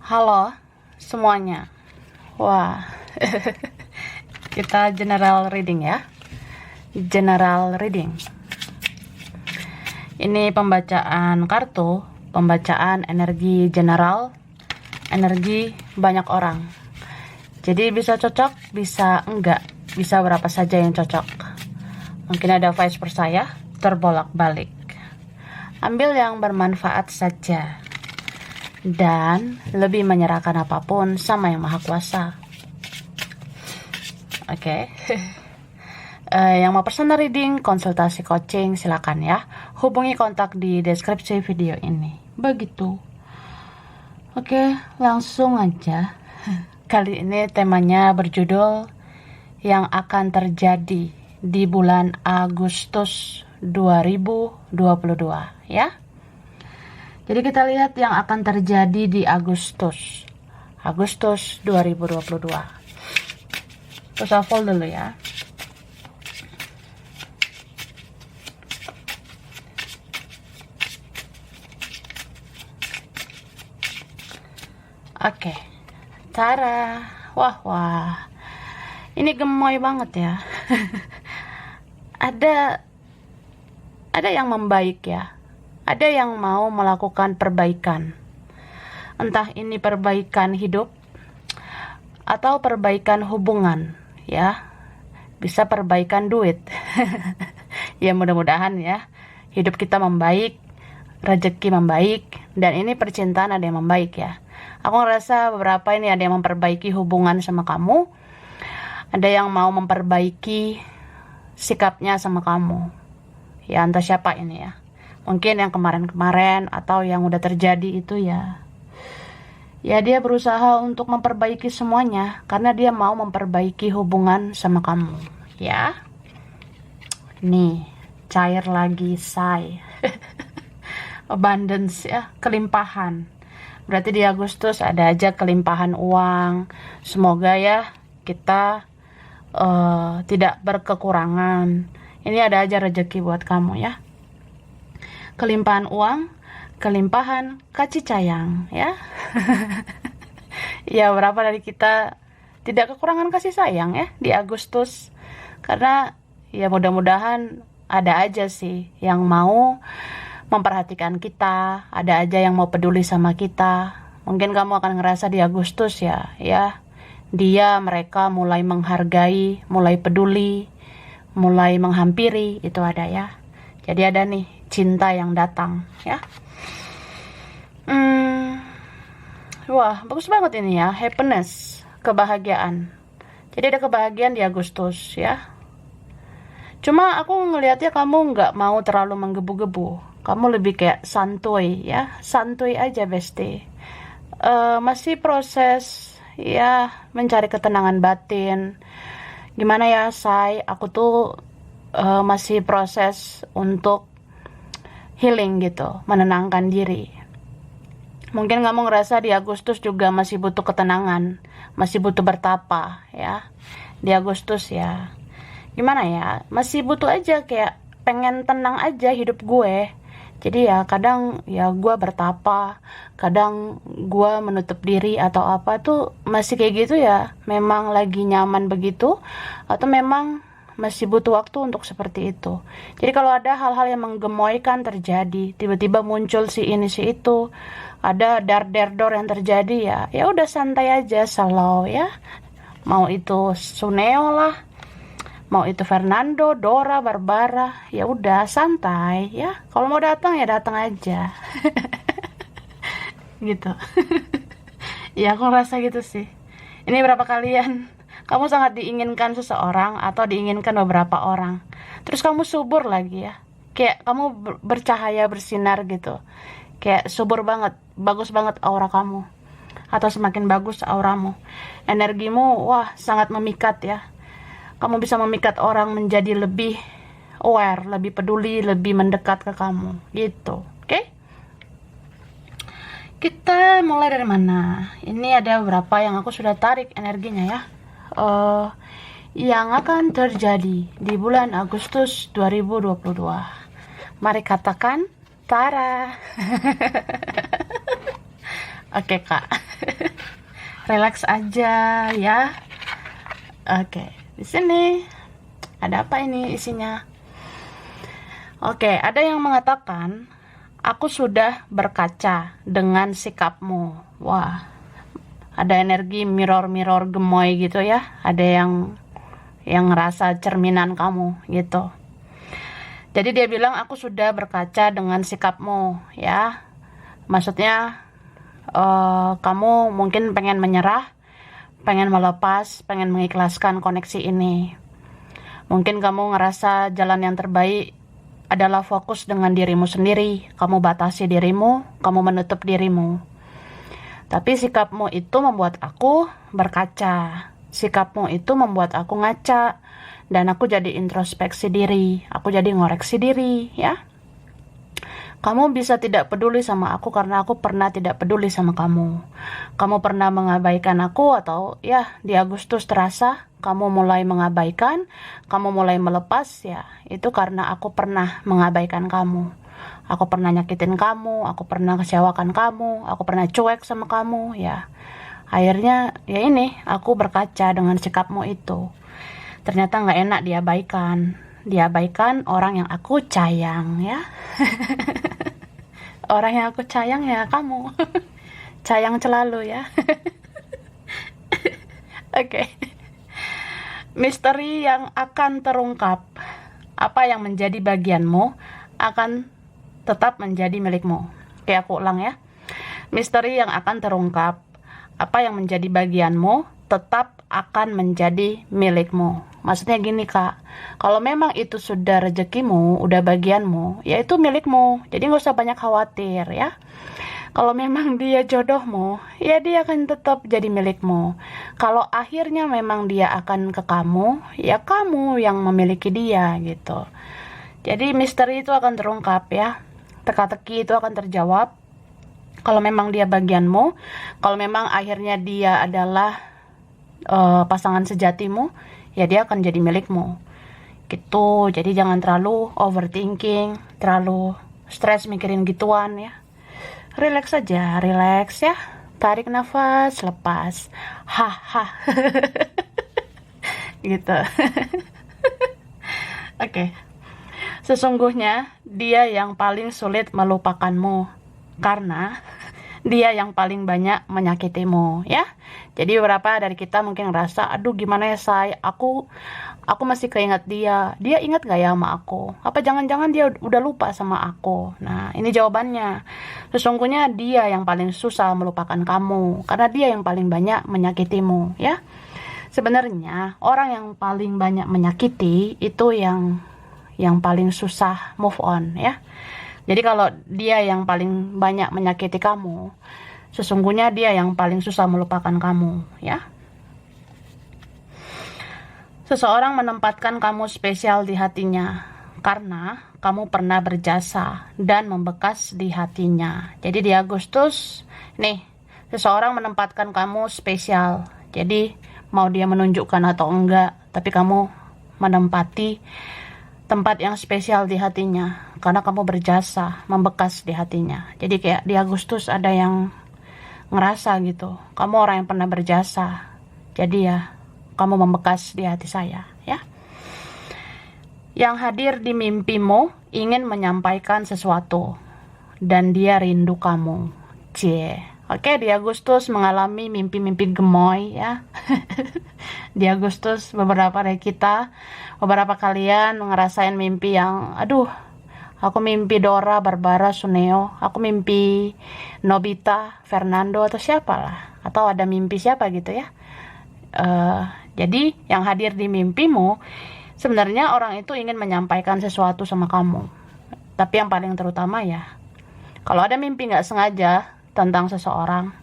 Halo semuanya. Wah, kita general reading ya. General reading. Ini pembacaan kartu, pembacaan energi general, energi banyak orang. Jadi bisa cocok, bisa enggak, bisa berapa saja yang cocok. Mungkin ada vice versa ya, terbolak-balik. Ambil yang bermanfaat saja. Dan lebih menyerahkan apapun sama yang maha kuasa. Oke. Yang mau personal reading, konsultasi coaching, silakan ya. Hubungi kontak di deskripsi video ini. Begitu. Oke, langsung aja. Kali ini temanya berjudul yang akan terjadi di bulan Agustus 2022 ya. Jadi kita lihat yang akan terjadi di Agustus 2022. Terus shuffle dulu ya. Oke. Tara. Wah. Ini gemoy banget ya. Ada yang membaik ya. Ada yang mau melakukan perbaikan. Entah ini perbaikan hidup atau perbaikan hubungan, ya. Bisa perbaikan duit. Ya mudah-mudahan ya. Hidup kita membaik, rezeki membaik, dan ini percintaan ada yang membaik ya. Aku ngerasa beberapa ini ada yang memperbaiki hubungan sama kamu. Ada yang mau memperbaiki sikapnya sama kamu. Ya entah siapa ini ya. Mungkin yang kemarin-kemarin atau yang udah terjadi itu ya dia berusaha untuk memperbaiki semuanya karena dia mau memperbaiki hubungan sama kamu ya. Nih cair lagi say. Abundance ya, kelimpahan. Berarti di Agustus ada aja kelimpahan uang. Semoga ya kita tidak berkekurangan. Ini ada aja rezeki buat kamu ya. Kelimpahan uang, kelimpahan kasih sayang ya. Ya berapa dari kita tidak kekurangan kasih sayang ya di Agustus. Karena ya mudah-mudahan ada aja sih yang mau memperhatikan kita, ada aja yang mau peduli sama kita. Mungkin kamu akan ngerasa di Agustus ya mereka mulai menghargai, mulai peduli, mulai menghampiri, itu ada ya. Jadi ada nih cinta yang datang ya. Wah bagus banget ini ya, happiness, kebahagiaan. Jadi ada kebahagiaan di Agustus ya. Cuma aku ngelihatnya kamu nggak mau terlalu menggebu-gebu. Kamu lebih kayak santuy ya, santuy aja besti. Masih proses ya mencari ketenangan batin. Gimana ya say, aku tuh masih proses untuk healing gitu, menenangkan diri. Mungkin kamu ngerasa di Agustus juga masih butuh ketenangan, masih butuh bertapa ya. Di Agustus ya. Gimana ya? Masih butuh aja kayak pengen tenang aja hidup gue. Jadi ya kadang ya gue bertapa, kadang gue menutup diri atau apa tuh masih kayak gitu ya. Memang lagi nyaman begitu atau memang masih butuh waktu untuk seperti itu. Jadi kalau ada hal-hal yang menggemoykan terjadi, tiba-tiba muncul si ini si itu, ada dar-der-dor yang terjadi ya udah santai aja, slow ya. Mau itu Suneo lah, mau itu Fernando, Dora, Barbara, ya udah santai ya. Kalau mau datang ya datang aja. Gitu. Ya aku ngerasa gitu sih. Ini berapa kalian kamu sangat diinginkan seseorang atau diinginkan beberapa orang, terus kamu subur lagi ya, kayak kamu bercahaya, bersinar gitu, kayak subur banget, bagus banget aura kamu, atau semakin bagus auramu, energimu wah sangat memikat ya. Kamu bisa memikat orang menjadi lebih aware, lebih peduli, lebih mendekat ke kamu gitu. Oke? Kita mulai dari mana? Ini ada beberapa yang aku sudah tarik energinya ya. Yang akan terjadi di bulan Agustus 2022. Mari katakan Tara. Oke, Kak. Relax aja ya. Oke, di sini ada apa ini isinya? Oke, ada yang mengatakan aku sudah berkaca dengan sikapmu. Wah, ada energi mirror-mirror gemoy gitu ya. Ada yang ngerasa cerminan kamu gitu. Jadi dia bilang aku sudah berkaca dengan sikapmu ya. Maksudnya kamu mungkin pengen menyerah, pengen melepas, pengen mengikhlaskan koneksi ini. Mungkin kamu ngerasa jalan yang terbaik adalah fokus dengan dirimu sendiri. Kamu batasi dirimu, kamu menutup dirimu. Tapi sikapmu itu membuat aku berkaca. Sikapmu itu membuat aku ngaca. Dan aku jadi introspeksi diri. Aku jadi ngoreksi diri, ya. Kamu bisa tidak peduli sama aku karena aku pernah tidak peduli sama kamu. Kamu pernah mengabaikan aku atau ya di Agustus terasa kamu mulai mengabaikan, kamu mulai melepas ya. Itu karena aku pernah mengabaikan kamu. Aku pernah nyakitin kamu, aku pernah kecewakan kamu, aku pernah cuek sama kamu ya. Akhirnya ya ini aku berkaca dengan sikapmu itu. Ternyata nggak enak diabaikan. Diabaikan orang yang aku sayang ya. Orang yang aku sayang ya kamu. Sayang selalu ya. Oke. Misteri yang akan terungkap. Apa yang menjadi bagianmu akan tetap menjadi milikmu. Oke, aku ulang ya. Misteri yang akan terungkap. Apa yang menjadi bagianmu tetap akan menjadi milikmu. Maksudnya gini, Kak. Kalau memang itu sudah rezekimu, udah bagianmu, ya itu milikmu. Jadi nggak usah banyak khawatir ya. Kalau memang dia jodohmu, ya dia akan tetap jadi milikmu. Kalau akhirnya memang dia akan ke kamu, ya kamu yang memiliki dia gitu. Jadi misteri itu akan terungkap ya. Teka-teki itu akan terjawab. Kalau memang dia bagianmu, kalau memang akhirnya dia adalah pasangan sejatimu, ya dia akan jadi milikmu gitu. Jadi jangan terlalu overthinking, terlalu stres mikirin gituan ya. Relax saja, relax ya. Tarik nafas, lepas. Haha. Gitu. Oke. Sesungguhnya dia yang paling sulit melupakanmu karena dia yang paling banyak menyakitimu ya. Jadi beberapa dari kita mungkin ngerasa, aduh gimana ya say, aku masih keinget dia. Dia ingat gak ya sama aku? Apa jangan-jangan dia udah lupa sama aku? Nah, ini jawabannya. Sesungguhnya dia yang paling susah melupakan kamu. Karena dia yang paling banyak menyakitimu, ya. Sebenarnya, orang yang paling banyak menyakiti, itu yang paling susah move on, ya. Jadi kalau dia yang paling banyak menyakiti kamu, sesungguhnya dia yang paling susah melupakan kamu, ya. Seseorang menempatkan kamu spesial di hatinya karena kamu pernah berjasa dan membekas di hatinya. Jadi di Agustus, nih, seseorang menempatkan kamu spesial. Jadi mau dia menunjukkan atau enggak, tapi kamu menempati tempat yang spesial di hatinya karena kamu berjasa, membekas di hatinya. Jadi kayak di Agustus ada yang ngerasa gitu, kamu orang yang pernah berjasa. Jadi ya kamu membekas di hati saya, ya. Yang hadir di mimpimu ingin menyampaikan sesuatu dan dia rindu kamu. Oke, di Agustus mengalami mimpi-mimpi gemoy, ya. Di Agustus beberapa dari kita, beberapa kalian ngerasain mimpi yang, aduh, aku mimpi Dora, Barbara, Suneo, aku mimpi Nobita, Fernando atau siapalah, atau ada mimpi siapa gitu ya. Jadi yang hadir di mimpimu sebenarnya orang itu ingin menyampaikan sesuatu sama kamu. Tapi yang paling terutama ya, kalau ada mimpi nggak sengaja tentang seseorang,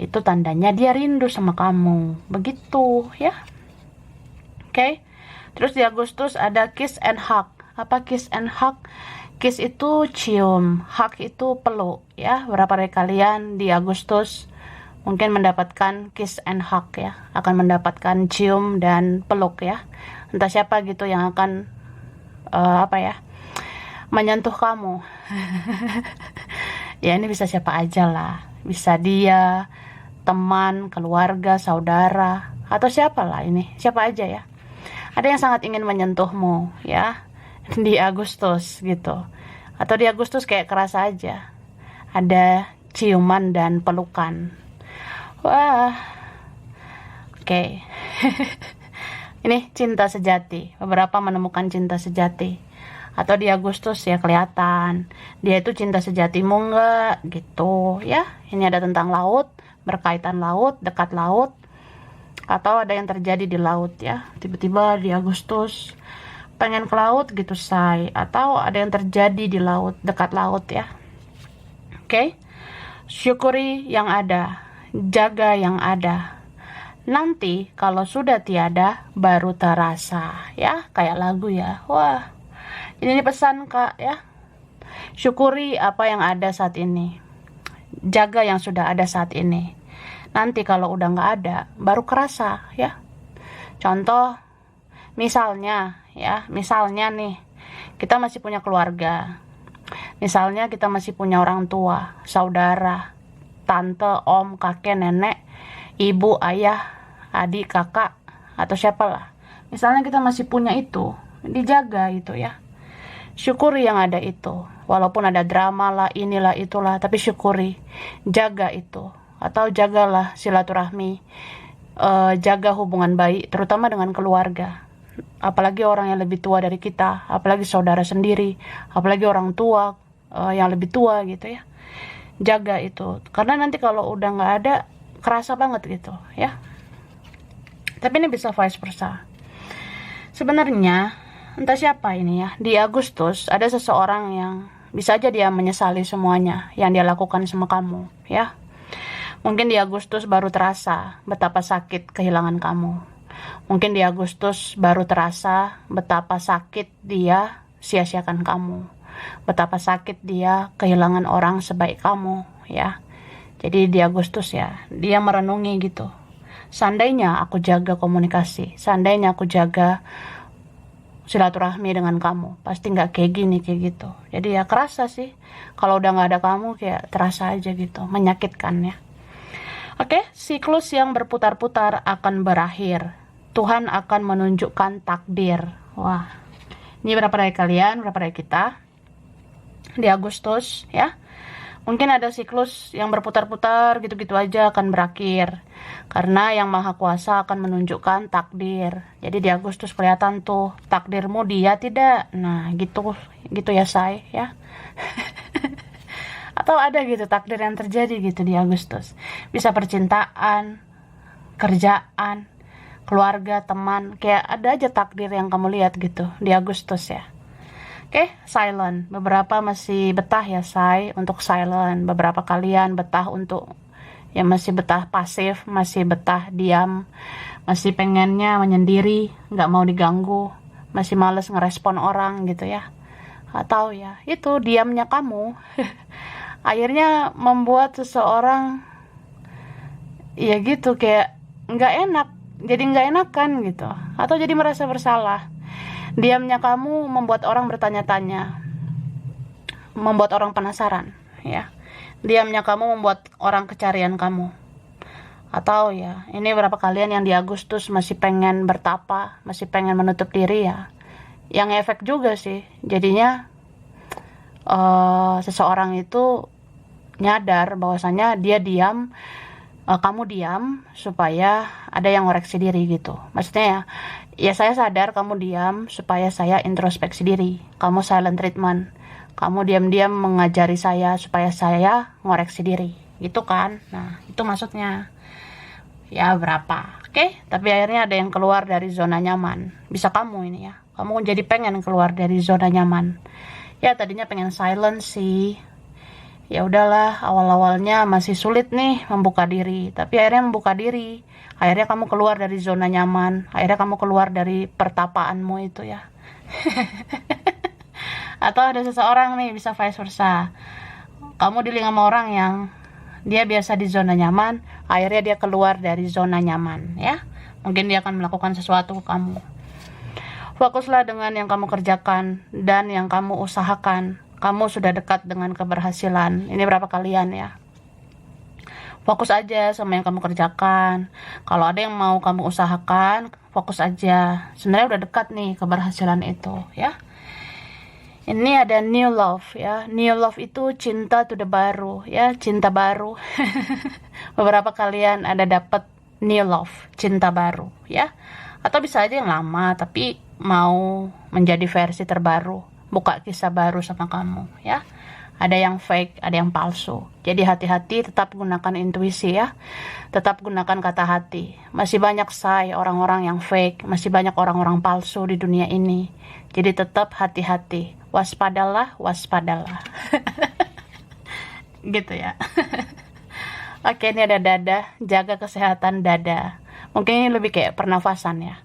itu tandanya dia rindu sama kamu. Begitu ya. Oke. Terus di Agustus ada kiss and hug. Apa kiss and hug? Kiss itu cium, hug itu peluk ya. Beberapa dari kalian di Agustus mungkin mendapatkan kiss and hug ya, akan mendapatkan cium dan peluk ya. Entah siapa gitu yang akan menyentuh kamu. Ya ini bisa siapa aja lah, bisa dia, teman, keluarga, saudara, atau siapalah ini, siapa aja ya. Ada yang sangat ingin menyentuhmu ya di Agustus gitu. Atau di Agustus kayak kerasa aja ada ciuman dan pelukan. Wah, oke. Ini cinta sejati. Beberapa menemukan cinta sejati. Atau di Agustus ya kelihatan dia itu cinta sejatimu enggak gitu ya. Ini ada tentang laut, berkaitan laut, dekat laut, atau ada yang terjadi di laut ya. Tiba-tiba di Agustus pengen ke laut gitu say, atau ada yang terjadi di laut, dekat laut ya. Oke. Syukuri yang ada, jaga yang ada. Nanti kalau sudah tiada baru terasa ya, kayak lagu ya. Wah, ini pesan Kak ya. Syukuri apa yang ada saat ini, jaga yang sudah ada saat ini. Nanti kalau udah nggak ada baru kerasa ya. Contoh misalnya nih kita masih punya keluarga, misalnya kita masih punya orang tua, saudara, tante, om, kakek, nenek, ibu, ayah, adik, kakak, atau siapalah. Misalnya kita masih punya itu, dijaga itu ya. Syukuri yang ada itu. Walaupun ada drama lah, inilah, itulah, tapi syukuri. Jaga itu. Atau jagalah silaturahmi. Jaga hubungan baik, terutama dengan keluarga. Apalagi orang yang lebih tua dari kita. Apalagi saudara sendiri. Apalagi orang tua yang lebih tua gitu ya. Jaga itu. Karena nanti kalau udah nggak ada, kerasa banget gitu ya. Tapi ini bisa vice versa. Sebenarnya entah siapa ini ya, di Agustus ada seseorang yang bisa aja dia menyesali semuanya yang dia lakukan sama kamu ya. Mungkin di Agustus baru terasa betapa sakit kehilangan kamu. Mungkin di Agustus baru terasa betapa sakit dia sia-siakan kamu, betapa sakit dia kehilangan orang sebaik kamu ya. Jadi di Agustus ya, dia merenungi gitu. Seandainya aku jaga komunikasi, seandainya aku jaga silaturahmi dengan kamu, pasti nggak kayak gini, kayak gitu. Jadi ya kerasa sih, kalau udah nggak ada kamu kayak terasa aja gitu, menyakitkan ya. Oke, siklus yang berputar-putar akan berakhir. Tuhan akan menunjukkan takdir. Wah, ini berapa dari kalian, berapa dari kita di Agustus ya. Mungkin ada siklus yang berputar-putar gitu-gitu aja akan berakhir. Karena yang Maha Kuasa akan menunjukkan takdir. Jadi di Agustus kelihatan tuh takdirmu dia tidak. Nah gitu ya say ya. Atau ada gitu takdir yang terjadi gitu di Agustus. Bisa percintaan, kerjaan, keluarga, teman. Kayak ada aja takdir yang kamu lihat gitu di Agustus ya. Oke, silent. Beberapa masih betah ya, say, untuk silent. Beberapa kalian betah untuk, ya masih betah pasif, masih betah diam, masih pengennya menyendiri, nggak mau diganggu, masih males ngerespon orang gitu ya. Atau ya, itu diamnya kamu. Akhirnya membuat seseorang, ya gitu, kayak nggak enak. Jadi nggak enakan gitu. Atau jadi merasa bersalah. Diamnya kamu membuat orang bertanya-tanya, membuat orang penasaran ya. Diamnya kamu membuat orang kecarian kamu. Atau ya, ini berapa kalian yang di Agustus masih pengen bertapa, masih pengen menutup diri ya. Yang efek juga sih, jadinya seseorang itu nyadar bahwasanya dia diam, kamu diam supaya ada yang ngoreksi diri gitu. Maksudnya ya saya sadar kamu diam supaya saya introspeksi diri. Kamu silent treatment. Kamu diam-diam mengajari saya supaya saya ngoreksi diri. Gitu kan? Nah, itu maksudnya. Ya berapa? Oke, tapi akhirnya ada yang keluar dari zona nyaman. Bisa kamu ini ya. Kamu jadi pengen keluar dari zona nyaman. Ya tadinya pengen silent sih. Ya udahlah, awal-awalnya masih sulit nih membuka diri, tapi akhirnya membuka diri. Akhirnya kamu keluar dari zona nyaman, akhirnya kamu keluar dari pertapaanmu itu ya. Atau ada seseorang nih, bisa vice versa. Kamu dealing sama orang yang dia biasa di zona nyaman, akhirnya dia keluar dari zona nyaman ya. Mungkin dia akan melakukan sesuatu ke kamu. Fokuslah dengan yang kamu kerjakan dan yang kamu usahakan. Kamu sudah dekat dengan keberhasilan. Ini berapa kalian ya? Fokus aja sama yang kamu kerjakan. Kalau ada yang mau kamu usahakan, fokus aja. Sebenarnya udah dekat nih keberhasilan itu, ya. Ini ada new love, ya. New love itu cinta to the baru, ya, cinta baru. Beberapa kalian ada dapat new love, cinta baru, ya. Atau bisa aja yang lama tapi mau menjadi versi terbaru, buka kisah baru sama kamu, ya. Ada yang fake, ada yang palsu. Jadi hati-hati, tetap gunakan intuisi, ya. Tetap gunakan kata hati. Masih banyak orang-orang yang fake, masih banyak orang-orang palsu di dunia ini. Jadi tetap hati-hati. Waspadalah, waspadalah. Gitu ya. Oke, ini ada dada, jaga kesehatan dada. Mungkin ini lebih kayak pernafasan ya.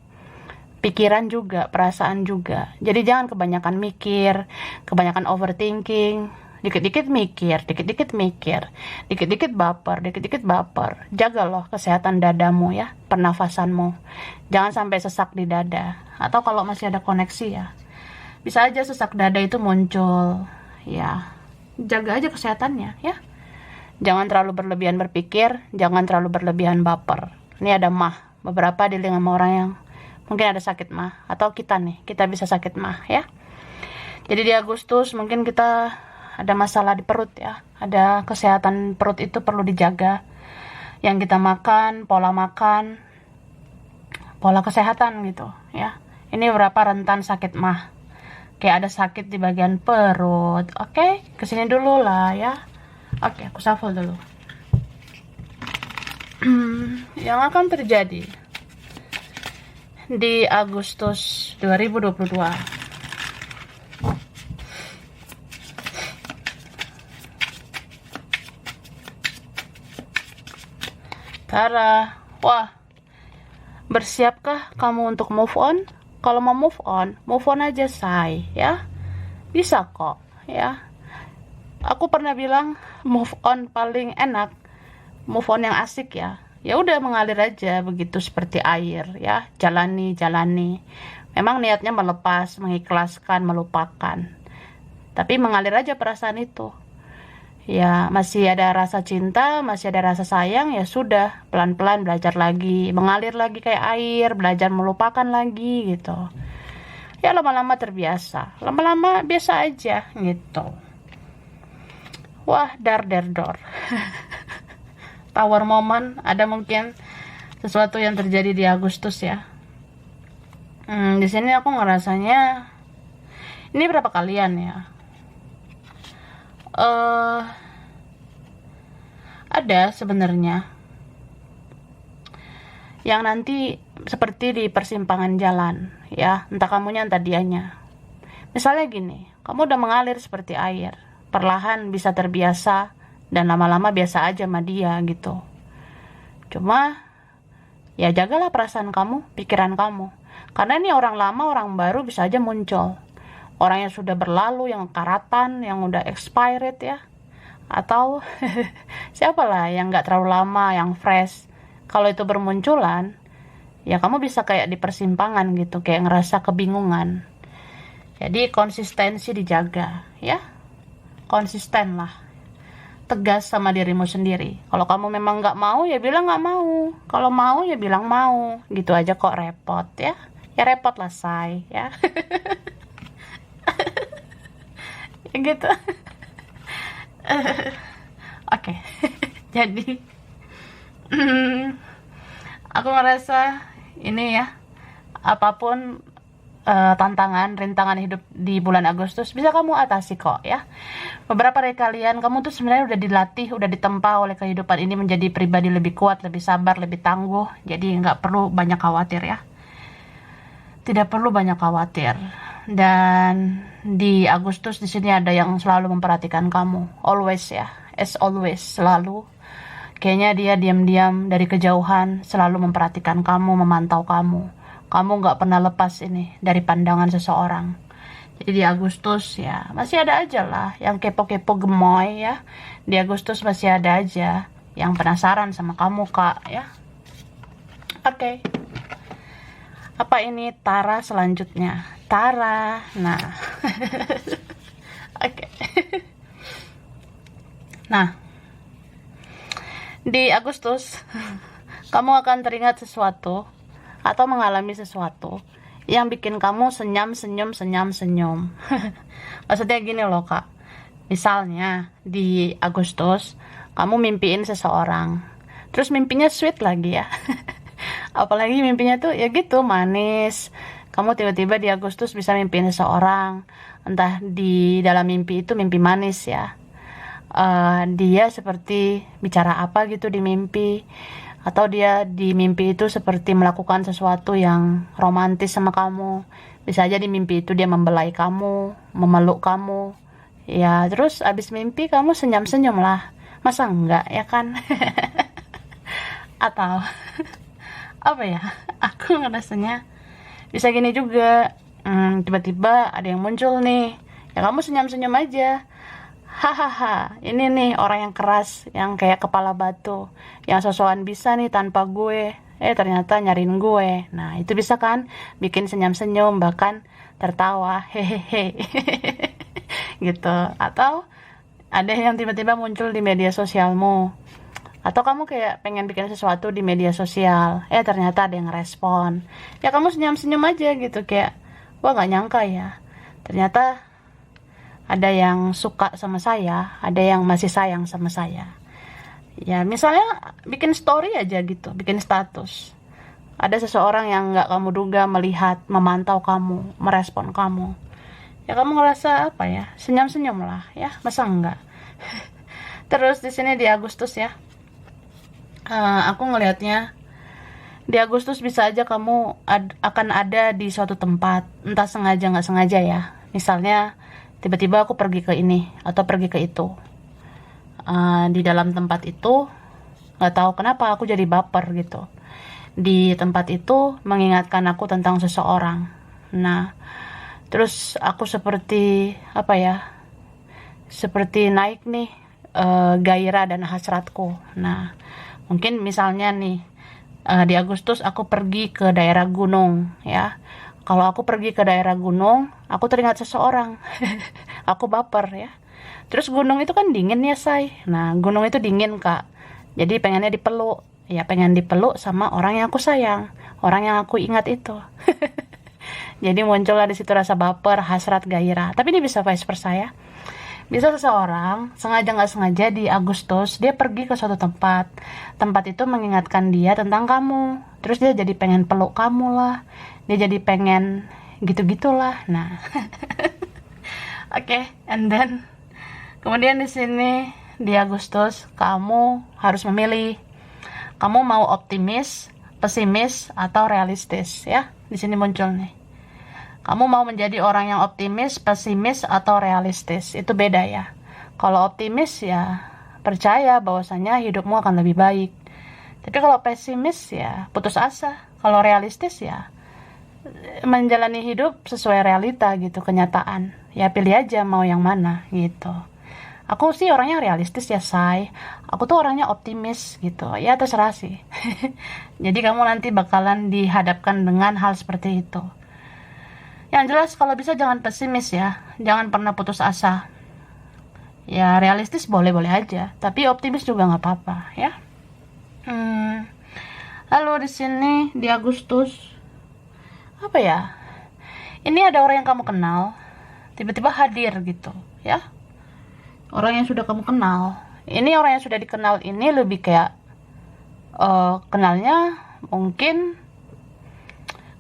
Pikiran juga, perasaan juga. Jadi jangan kebanyakan mikir, kebanyakan overthinking. Dikit-dikit mikir, dikit-dikit mikir, dikit-dikit baper. Jaga loh kesehatan dadamu ya, pernafasanmu. Jangan sampai sesak di dada. Atau kalau masih ada koneksi ya, bisa aja sesak dada itu muncul. Ya, jaga aja kesehatannya ya. Jangan terlalu berlebihan berpikir, jangan terlalu berlebihan baper. Ini ada mah, beberapa dealing sama orang yang mungkin ada sakit mah. Atau kita nih, kita bisa sakit mah ya. Jadi di Agustus mungkin kita ada masalah di perut ya. Ada kesehatan perut itu perlu dijaga. Yang kita makan, pola kesehatan gitu ya. Ini berapa rentan sakit mah. Kayak ada sakit di bagian perut. Oke, kesini dulu lah ya. Oke, aku shuffle dulu. Yang akan terjadi di Agustus 2022. Tara, wah, bersiapkah kamu untuk move on? Kalau mau move on aja say, ya. Bisa kok, ya. Aku pernah bilang move on paling enak, move on yang asik ya. Ya udah mengalir aja begitu seperti air, ya. Jalani. Memang niatnya melepas, mengikhlaskan, melupakan. Tapi mengalir aja perasaan itu. Ya, masih ada rasa cinta, masih ada rasa sayang, ya sudah, pelan-pelan belajar lagi, mengalir lagi kayak air, belajar melupakan lagi gitu. Ya lama-lama terbiasa, lama-lama biasa aja gitu. Wah, dar der dor. Power moment, ada mungkin sesuatu yang terjadi di Agustus ya. Di sini aku ngerasanya ini berapa kalian ya? Ada sebenarnya yang nanti seperti di persimpangan jalan ya, entah kamunya entah dianya. Misalnya gini, kamu udah mengalir seperti air, perlahan bisa terbiasa dan lama-lama biasa aja sama dia gitu. Cuma ya jagalah perasaan kamu, pikiran kamu, karena ini orang lama orang baru bisa aja muncul. Orang yang sudah berlalu, yang karatan, yang udah expired ya. Atau siapalah yang gak terlalu lama, yang fresh. Kalau itu bermunculan, ya kamu bisa kayak di persimpangan gitu, kayak ngerasa kebingungan. Jadi konsistensi dijaga ya. Konsisten lah. Tegas sama dirimu sendiri. Kalau kamu memang gak mau, ya bilang gak mau. Kalau mau, ya bilang mau. Gitu aja kok repot ya. Ya repot lah say ya. Gitu. Oke. Jadi aku ngerasa ini ya, apapun tantangan, rintangan hidup di bulan Agustus bisa kamu atasi kok ya. Beberapa dari kalian, kamu tuh sebenarnya udah dilatih, udah ditempa oleh kehidupan ini menjadi pribadi lebih kuat, lebih sabar, lebih tangguh. Jadi nggak perlu banyak khawatir ya. Tidak perlu banyak khawatir. Dan di Agustus di sini ada yang selalu memperhatikan kamu, always ya, as always, selalu. Kayaknya dia diam-diam dari kejauhan selalu memperhatikan kamu, memantau kamu. Kamu nggak pernah lepas ini dari pandangan seseorang. Jadi di Agustus ya masih ada aja lah yang kepo-kepo gemoy ya. Di Agustus masih ada aja yang penasaran sama kamu kak ya. Oke. Apa ini Tara selanjutnya? Tara. Nah. Oke. Nah. Di Agustus, kamu akan teringat sesuatu atau mengalami sesuatu yang bikin kamu senyum. Maksudnya gini loh kak, misalnya di Agustus kamu mimpiin seseorang, terus mimpinya sweet lagi ya. Apalagi mimpinya tuh ya gitu manis. Kamu tiba-tiba di Agustus bisa mimpiin seseorang, entah di dalam mimpi itu mimpi manis ya. Dia seperti bicara apa gitu di mimpi, atau dia di mimpi itu seperti melakukan sesuatu yang romantis sama kamu. Bisa aja di mimpi itu dia membelai kamu, memeluk kamu ya, terus abis mimpi kamu senyum-senyum lah, masa enggak ya kan? Atau apa ya, aku ngerasanya bisa gini juga. Tiba-tiba ada yang muncul nih, ya kamu senyum-senyum aja. Hahaha, ini nih orang yang keras, yang kayak kepala batu, yang sosokan bisa nih tanpa gue, ternyata nyariin gue. Nah itu bisa kan bikin senyum-senyum, bahkan tertawa, hehehe. Gitu. Atau ada yang tiba-tiba muncul di media sosialmu, atau kamu kayak pengen bikin sesuatu di media sosial, ternyata ada yang respon, ya kamu senyum-senyum aja gitu, kayak wah gak nyangka ya, ternyata ada yang suka sama saya, ada yang masih sayang sama saya. Ya misalnya bikin story aja gitu, bikin status, ada seseorang yang gak kamu duga melihat, memantau kamu, merespon kamu, ya kamu ngerasa apa ya, senyum-senyum lah ya, masa enggak? Terus di sini di Agustus ya, aku ngelihatnya di Agustus bisa aja kamu akan ada di suatu tempat, entah sengaja nggak sengaja ya. Misalnya tiba-tiba aku pergi ke ini atau pergi ke itu. Di dalam tempat itu nggak tahu kenapa aku jadi baper gitu. Di tempat itu mengingatkan aku tentang seseorang. Nah, terus aku seperti apa ya? Seperti naik nih gairah dan hasratku. Nah, mungkin misalnya nih di Agustus aku pergi ke daerah gunung ya. Kalau aku pergi ke daerah gunung, aku teringat seseorang. Aku baper ya. Terus gunung itu kan dingin ya say. Nah gunung itu dingin kak. Jadi pengennya dipeluk. Ya pengen dipeluk sama orang yang aku sayang, orang yang aku ingat itu. Jadi muncullah di situ rasa baper, hasrat, gairah. Tapi ini bisa vice versa ya. Bisa seseorang sengaja nggak sengaja di Agustus dia pergi ke suatu tempat. Tempat itu mengingatkan dia tentang kamu. Terus dia jadi pengen peluk kamu lah. Dia jadi pengen gitu-gitulah. Nah, oke, and then kemudian di sini di Agustus kamu harus memilih. Kamu mau optimis, pesimis, atau realistis ya. Di sini muncul nih. Kamu mau menjadi orang yang optimis, pesimis, atau realistis. Itu beda ya. Kalau optimis ya percaya bahwasanya hidupmu akan lebih baik. Tapi kalau pesimis ya putus asa. Kalau realistis ya menjalani hidup sesuai realita gitu, kenyataan. Ya pilih aja mau yang mana gitu. Aku sih orangnya realistis ya say. Aku tuh orangnya optimis gitu. Ya terserah sih. Jadi kamu nanti bakalan dihadapkan dengan hal seperti itu. Yang jelas kalau bisa jangan pesimis ya, jangan pernah putus asa. Ya realistis boleh-boleh aja, tapi optimis juga nggak apa-apa ya. Lalu di sini di Agustus apa ya? Ini ada orang yang kamu kenal, tiba-tiba hadir gitu ya. Orang yang sudah kamu kenal. Ini orang yang sudah dikenal ini lebih kayak kenalnya mungkin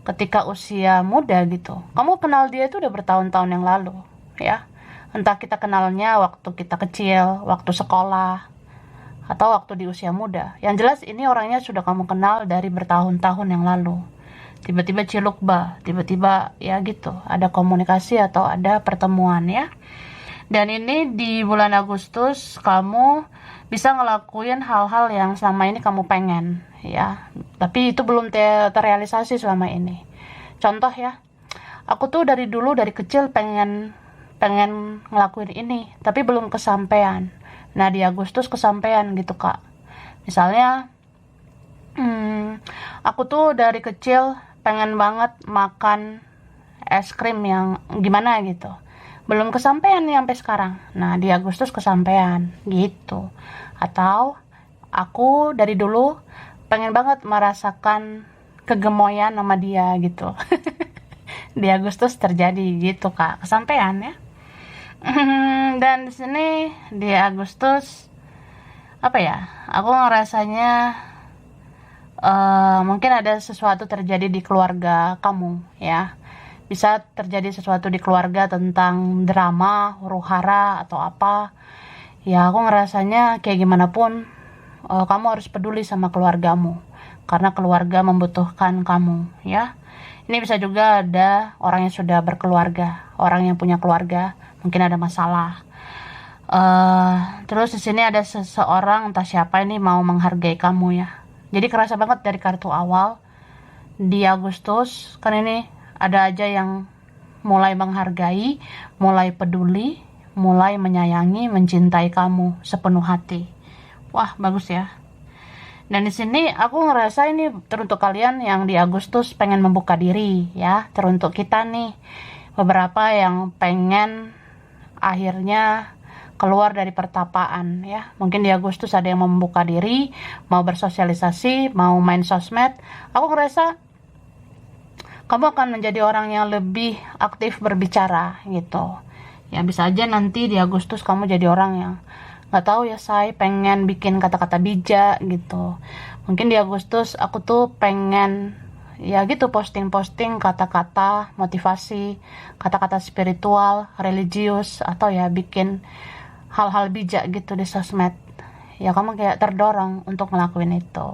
ketika usia muda gitu. Kamu kenal dia itu udah bertahun-tahun yang lalu ya. Entah kita kenalnya waktu kita kecil, waktu sekolah, atau waktu di usia muda. Yang jelas ini orangnya sudah kamu kenal dari bertahun-tahun yang lalu. Tiba-tiba cilukba, tiba-tiba ya gitu, ada komunikasi atau ada pertemuan ya. Dan ini di bulan Agustus kamu bisa ngelakuin hal-hal yang selama ini kamu pengen ya, tapi itu belum terrealisasi selama ini. Contoh ya, aku tuh dari dulu dari kecil pengen ngelakuin ini tapi belum kesampaian. Nah di Agustus kesampaian gitu kak. Misalnya aku tuh dari kecil pengen banget makan es krim yang gimana gitu, belum kesampaian nih sampai sekarang. Nah di Agustus kesampaian gitu. Atau aku dari dulu pengen banget merasakan kegemoyan sama dia gitu. Di Agustus terjadi gitu Kak, kesampaian ya. Dan di sini di Agustus apa ya? Aku ngerasanya mungkin ada sesuatu terjadi di keluarga kamu ya. Bisa terjadi sesuatu di keluarga tentang drama, huru-hara atau apa. Ya aku ngerasanya kayak gimana pun kamu harus peduli sama keluargamu karena keluarga membutuhkan kamu ya. Ini bisa juga ada orang yang sudah berkeluarga, orang yang punya keluarga, mungkin ada masalah. Terus di sini ada seseorang entah siapa ini mau menghargai kamu ya. Jadi kerasa banget dari kartu awal di Agustus kan ini ada aja yang mulai menghargai, mulai peduli, mulai menyayangi, mencintai kamu sepenuh hati. Wah, bagus ya. Dan di sini aku ngerasa ini teruntuk kalian yang di Agustus pengen membuka diri ya, teruntuk kita nih beberapa yang pengen akhirnya keluar dari pertapaan ya. Mungkin di Agustus ada yang mau membuka diri, mau bersosialisasi, mau main sosmed. Aku ngerasa kamu akan menjadi orang yang lebih aktif berbicara gitu. Ya bisa aja nanti di Agustus kamu jadi orang yang nggak tahu ya, saya pengen bikin kata-kata bijak gitu. Mungkin di Agustus aku tuh pengen ya gitu posting-posting kata-kata motivasi, kata-kata spiritual, religius, atau ya bikin hal-hal bijak gitu di sosmed. Ya kamu kayak terdorong untuk ngelakuin itu.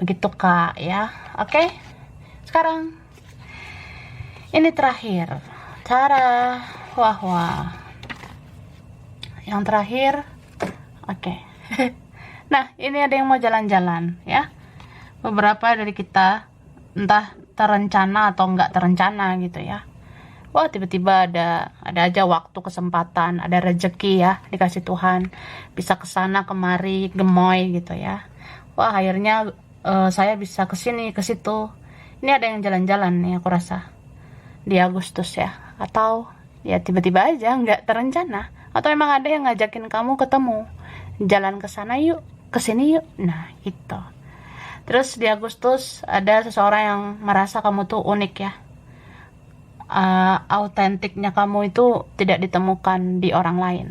Begitu Kak ya. Oke. Sekarang ini terakhir. Cara wah. Yang terakhir. Oke. Nah, ini ada yang mau jalan-jalan ya. Beberapa dari kita entah terencana atau enggak terencana gitu ya. Wah, tiba-tiba ada aja waktu, kesempatan, ada rezeki ya dikasih Tuhan. Bisa kesana kemari, gemoy gitu ya. Wah, akhirnya saya bisa kesini, ke situ. Ini ada yang jalan-jalan nih aku rasa. Di Agustus ya. Atau ya tiba-tiba aja nggak terencana. Atau emang ada yang ngajakin kamu ketemu. Jalan ke sana yuk, ke sini yuk. Nah, gitu. Terus di Agustus ada seseorang yang merasa kamu tuh unik ya. Autentiknya kamu itu tidak ditemukan di orang lain.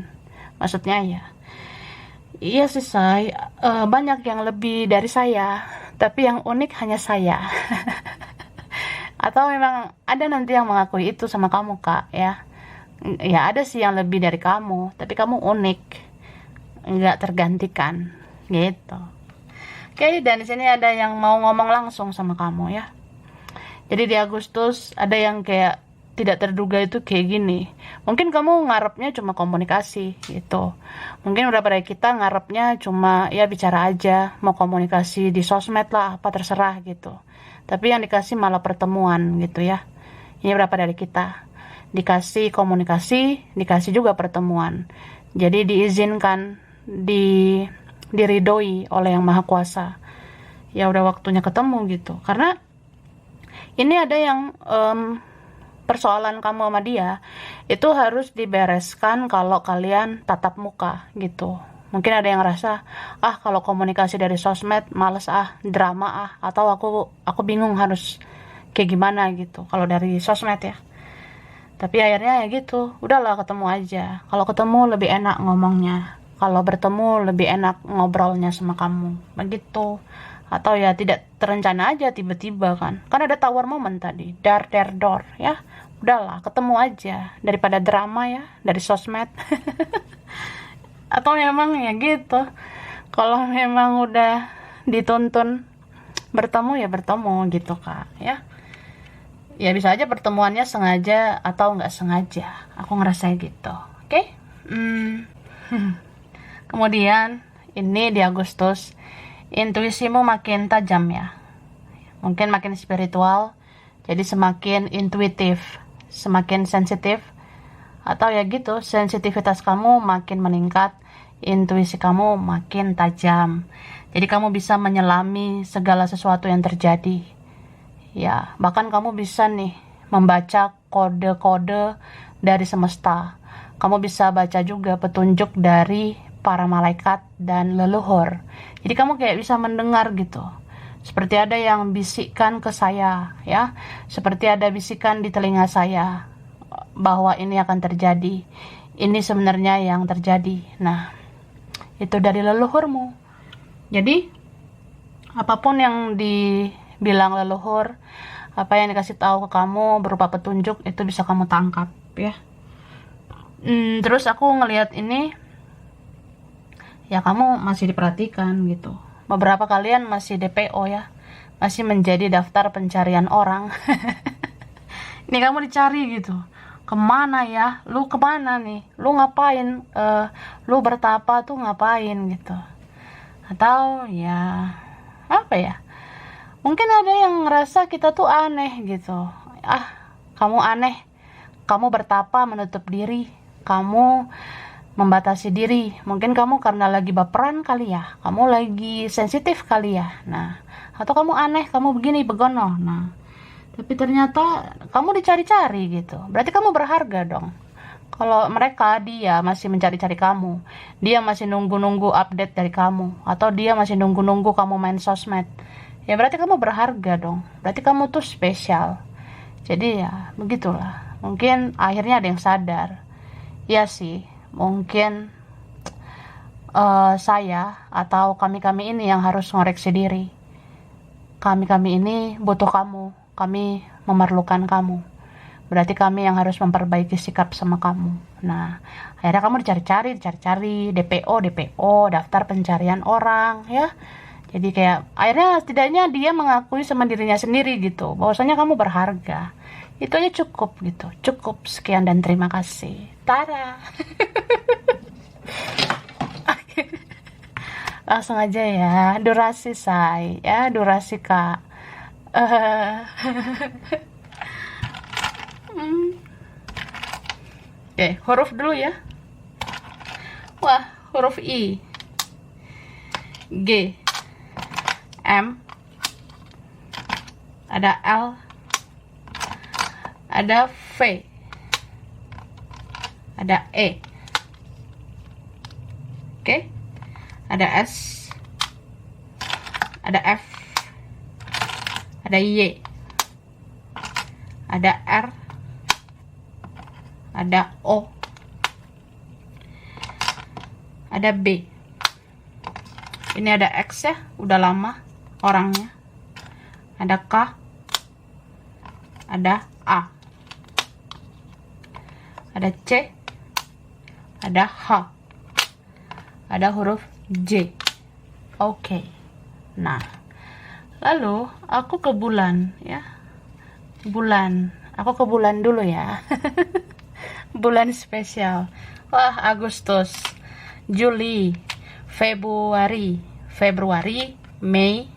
Maksudnya ya, iya sih saya banyak yang lebih dari saya, tapi yang unik hanya saya. Atau memang ada nanti yang mengakui itu sama kamu Kak ya. Ya ada sih yang lebih dari kamu, tapi kamu unik, nggak tergantikan gitu. Oke, dan di sini ada yang mau ngomong langsung sama kamu ya. Jadi di Agustus ada yang kayak tidak terduga itu kayak gini. Mungkin kamu ngarepnya cuma komunikasi gitu. Mungkin beberapa dari kita ngarepnya cuma ya bicara aja, mau komunikasi di sosmed lah, apa terserah gitu. Tapi yang dikasih malah pertemuan gitu ya. Ini berapa dari kita. Dikasih komunikasi, dikasih juga pertemuan. Jadi diizinkan, diridoi oleh Yang Maha Kuasa. Ya udah waktunya ketemu gitu. Karena ini ada yang persoalan kamu sama dia itu harus dibereskan kalau kalian tatap muka gitu. Mungkin ada yang ngerasa kalau komunikasi dari sosmed males drama atau aku bingung harus kayak gimana gitu kalau dari sosmed ya. Tapi akhirnya ya gitu, udahlah ketemu aja. Kalau ketemu lebih enak ngomongnya, kalau bertemu lebih enak ngobrolnya sama kamu begitu. Atau ya tidak terencana aja tiba-tiba kan ada tawar momen tadi, dar ya. Udahlah ketemu aja daripada drama ya dari sosmed. Atau memang ya gitu, kalau memang udah dituntun bertemu ya bertemu gitu Kak ya. Ya bisa aja pertemuannya sengaja atau nggak sengaja, aku ngerasa gitu. Oke. Kemudian ini di Agustus intuisimu makin tajam ya, mungkin makin spiritual, jadi semakin intuitif, semakin sensitif, atau ya gitu sensitivitas kamu makin meningkat, intuisi kamu makin tajam, jadi kamu bisa menyelami segala sesuatu yang terjadi ya. Bahkan kamu bisa nih membaca kode-kode dari semesta, kamu bisa baca juga petunjuk dari para malaikat dan leluhur. Jadi kamu kayak bisa mendengar gitu. Seperti ada yang bisikkan ke saya, ya. Seperti ada bisikan di telinga saya bahwa ini akan terjadi. Ini sebenarnya yang terjadi. Nah, itu dari leluhurmu. Jadi, apapun yang dibilang leluhur, apa yang dikasih tahu ke kamu berupa petunjuk, itu bisa kamu tangkap, ya. Terus aku ngelihat ini, ya kamu masih diperhatikan gitu. Beberapa kalian masih DPO ya, masih menjadi daftar pencarian orang. Ini kamu dicari gitu. Kemana ya? Lu kemana nih? Lu ngapain? Lu bertapa tuh ngapain gitu? Atau ya apa ya? Mungkin ada yang ngerasa kita tuh aneh gitu. Kamu aneh. Kamu bertapa menutup diri. Kamu membatasi diri. Mungkin kamu karena lagi baperan kali ya. Kamu lagi sensitif kali ya. Nah, atau kamu aneh, kamu begini begono. Nah, tapi ternyata kamu dicari-cari gitu. Berarti kamu berharga dong. Kalau dia masih mencari-cari kamu, dia masih nunggu-nunggu update dari kamu, atau dia masih nunggu-nunggu kamu main sosmed, ya berarti kamu berharga dong. Berarti kamu tuh spesial. Jadi ya begitulah. Mungkin akhirnya ada yang sadar. Ya sih, mungkin saya atau kami-kami ini yang harus ngoreksi diri. Kami-kami ini butuh kamu. Kami memerlukan kamu. Berarti kami yang harus memperbaiki sikap sama kamu. Nah, akhirnya kamu dicari-cari, DPO, daftar pencarian orang, ya. Jadi kayak, akhirnya setidaknya dia mengakui sama dirinya sendiri gitu, bahwasanya kamu berharga. Itu aja cukup gitu. Cukup, sekian dan terima kasih. Tada! Langsung aja ya, durasi say, ya, durasi kak. Oke, huruf dulu ya. Wah, huruf I, G, M, ada L, ada V, ada E. Oke, ada S, ada F, ada Y, ada R, ada O, ada B. Ini ada X ya, udah lama orangnya. Ada K, ada A, ada C, ada H, ada huruf J. Oke. Nah, lalu aku ke bulan ya. Aku ke bulan dulu ya. Bulan spesial. Wah, Agustus, Juli, Februari, Mei,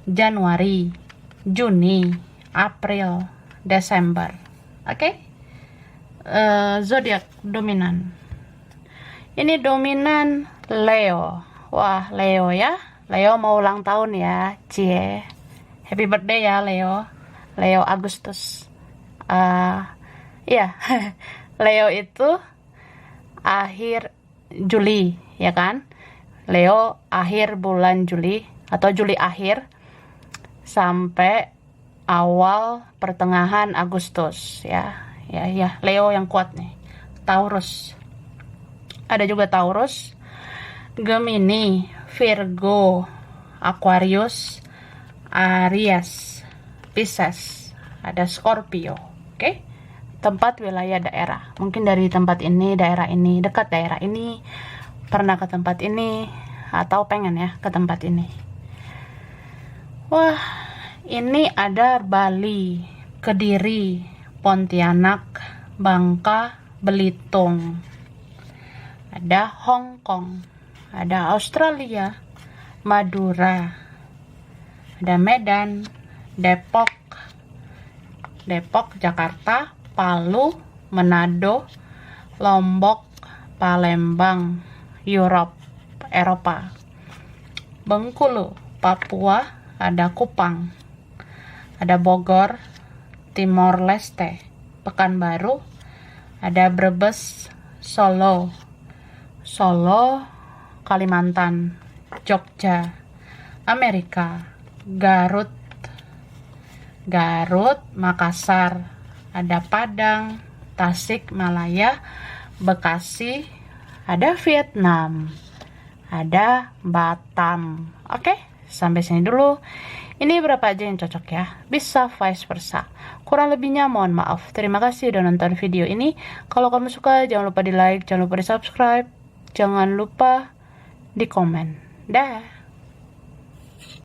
Januari, Juni, April, Desember. Oke? Zodiak dominan. Ini dominan Leo. Wah, Leo ya. Leo mau ulang tahun ya, cie. Happy birthday ya Leo. Leo Agustus. Iya. Leo itu akhir Juli, ya kan? Leo akhir bulan Juli atau Juli akhir sampai awal pertengahan Agustus ya. Ya, Leo yang kuat nih. Taurus. Ada juga Taurus, Gemini, Virgo, Aquarius, Aries, Pisces, ada Scorpio. Oke? Tempat, wilayah, daerah. Mungkin dari tempat ini, daerah ini, dekat daerah ini, pernah ke tempat ini, atau pengen ya ke tempat ini. Wah, ini ada Bali, Kediri, Pontianak, Bangka, Belitung. Ada Hong Kong, ada Australia, Madura, ada Medan, Depok, Jakarta, Palu, Manado, Lombok, Palembang, Eropa, Bengkulu, Papua, ada Kupang, ada Bogor, Timor Leste, Pekanbaru, ada Brebes, Solo, Kalimantan, Jogja, Amerika, Garut, Makassar, ada Padang, Tasik Malaya, Bekasi, ada Vietnam, ada Batam. Oke, sampai sini dulu. Ini berapa aja yang cocok ya, bisa vice versa. Kurang lebihnya mohon maaf. Terima kasih udah nonton video ini. Kalau kamu suka jangan lupa di like, jangan lupa di subscribe, jangan lupa di komen. Dah.